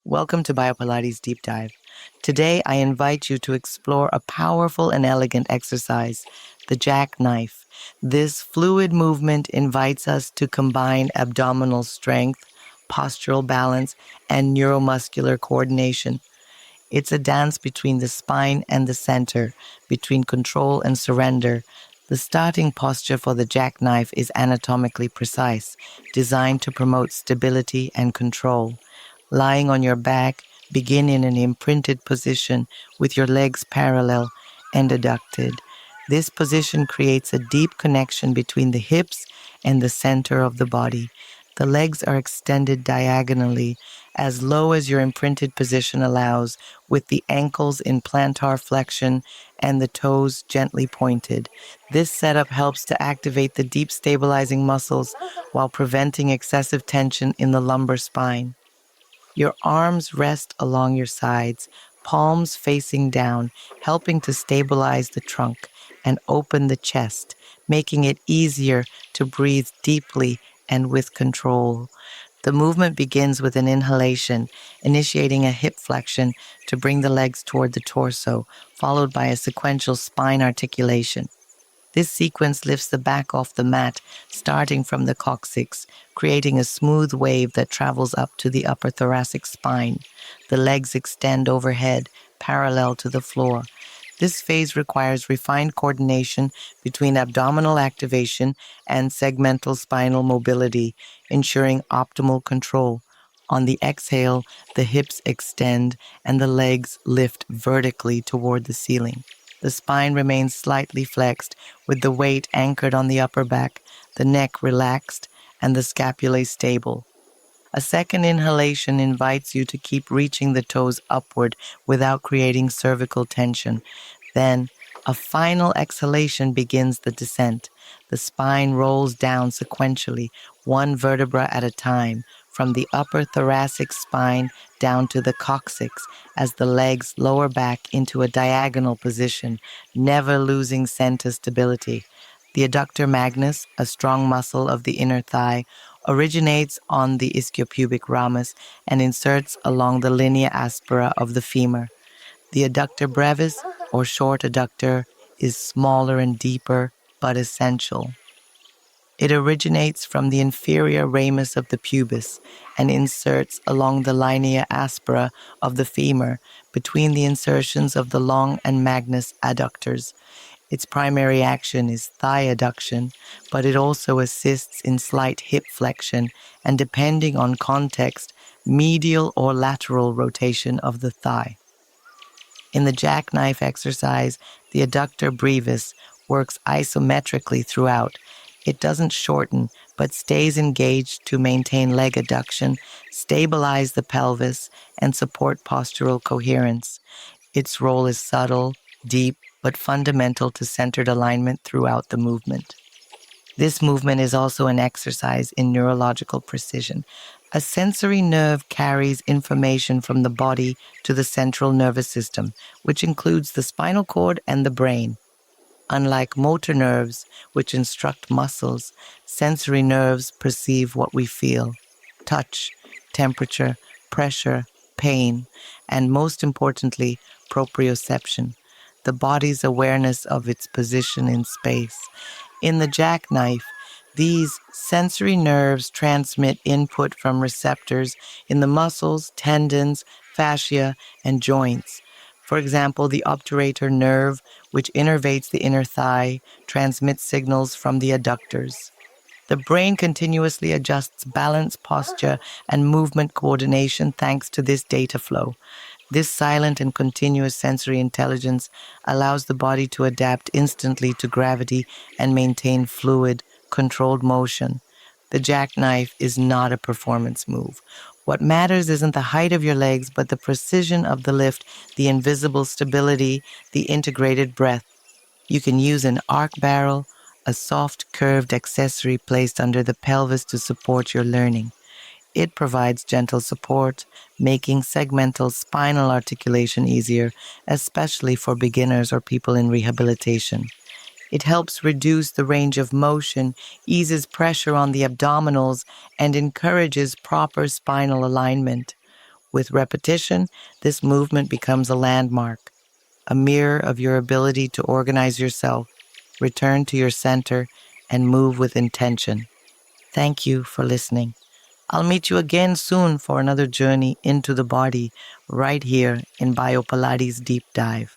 Welcome to Pilates Deep Dive. Today, I invite you to explore a powerful and elegant exercise, the jackknife. This fluid movement invites us to combine abdominal strength, postural balance, and neuromuscular coordination. It's a dance between the spine and the center, between control and surrender. The starting posture for the jackknife is anatomically precise, designed to promote stability and control. Lying on your back, begin in an imprinted position with your legs parallel and adducted. This position creates a deep connection between the hips and the center of the body. The legs are extended diagonally, as low as your imprinted position allows, with the ankles in plantar flexion and the toes gently pointed. This setup helps to activate the deep stabilizing muscles while preventing excessive tension in the lumbar spine. Your arms rest along your sides, palms facing down, helping to stabilize the trunk and open the chest, making it easier to breathe deeply and with control. The movement begins with an inhalation, initiating a hip flexion to bring the legs toward the torso, followed by a sequential spine articulation. This sequence lifts the back off the mat, starting from the coccyx, creating a smooth wave that travels up to the upper thoracic spine. The legs extend overhead, parallel to the floor. This phase requires refined coordination between abdominal activation and segmental spinal mobility, ensuring optimal control. On the exhale, the hips extend and the legs lift vertically toward the ceiling. The spine remains slightly flexed, with the weight anchored on the upper back, the neck relaxed, and the scapulae stable. A second inhalation invites you to keep reaching the toes upward without creating cervical tension. Then, a final exhalation begins the descent. The spine rolls down sequentially, one vertebra at a time, from the upper thoracic spine down to the coccyx as the legs lower back into a diagonal position, never losing center stability. The adductor magnus, a strong muscle of the inner thigh, originates on the ischiopubic ramus and inserts along the linea aspera of the femur. The adductor brevis, or short adductor, is smaller and deeper, but essential. It originates from the inferior ramus of the pubis and inserts along the linea aspera of the femur between the insertions of the long and magnus adductors. Its primary action is thigh adduction, but it also assists in slight hip flexion and, depending on context, medial or lateral rotation of the thigh. In the jackknife exercise, the adductor brevis works isometrically throughout. It doesn't shorten, but stays engaged to maintain leg adduction, stabilize the pelvis, and support postural coherence. Its role is subtle, deep, but fundamental to centered alignment throughout the movement. This movement is also an exercise in neurological precision. A sensory nerve carries information from the body to the central nervous system, which includes the spinal cord and the brain. Unlike motor nerves, which instruct muscles, sensory nerves perceive what we feel: touch, temperature, pressure, pain, and most importantly, proprioception, the body's awareness of its position in space. In the jackknife, these sensory nerves transmit input from receptors in the muscles, tendons, fascia, and joints. For example, the obturator nerve, which innervates the inner thigh, transmits signals from the adductors. The brain continuously adjusts balance, posture, and movement coordination thanks to this data flow. This silent and continuous sensory intelligence allows the body to adapt instantly to gravity and maintain fluid, controlled motion. The jackknife is not a performance move. What matters isn't the height of your legs, but the precision of the lift, the invisible stability, the integrated breath. You can use an arc barrel, a soft, curved accessory placed under the pelvis to support your learning. It provides gentle support, making segmental spinal articulation easier, especially for beginners or people in rehabilitation. It helps reduce the range of motion, eases pressure on the abdominals, and encourages proper spinal alignment. With repetition, this movement becomes a landmark, a mirror of your ability to organize yourself, return to your center, and move with intention. Thank you for listening. I'll meet you again soon for another journey into the body right here in Bio Pilates Deep Dive.